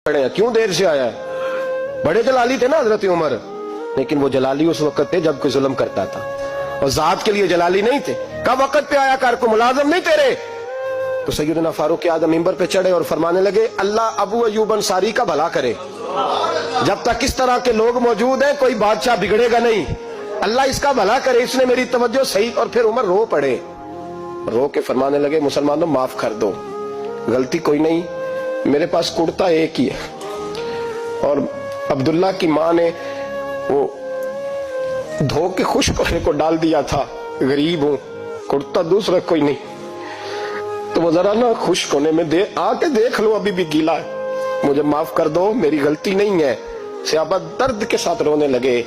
खड़े हैं, क्यों देर से आया है? बड़े जलाली थे ना हजरत उमर, लेकिन वो जलाली उस वक्त थे जब कोई जुल्म करता था, और जात के लिए जलाली नहीं थे। कब वक्त पे आया कर को मुलाजम नहीं तेरे? तो सैयदना फारूक आज़म मिंबर पे चढ़े और फरमाने लगे, अल्लाह अबू अयूब अंसारी का भला करे। जब तक इस तरह के लोग मौजूद हैं कोई बादशाह बिगड़ेगा नहीं। अल्लाह इसका भला करे, इसने मेरी तवज्जो सही। और फिर उमर रो पड़े, रो के फरमाने लगे, मुसलमानों माफ कर दो, गलती कोई नहीं, मेरे पास कुर्ता एक ही है, और अब्दुल्ला की माँ ने वो धो के खुश्क होने को डाल दिया था, गरीब हूं, कुर्ता दूसरा कोई नहीं, तो वो जरा ना खुश्क होने में दे आके देख लो, अभी भी गीला है, मुझे माफ कर दो, मेरी गलती नहीं है। सहाबा दर्द के साथ रोने लगे।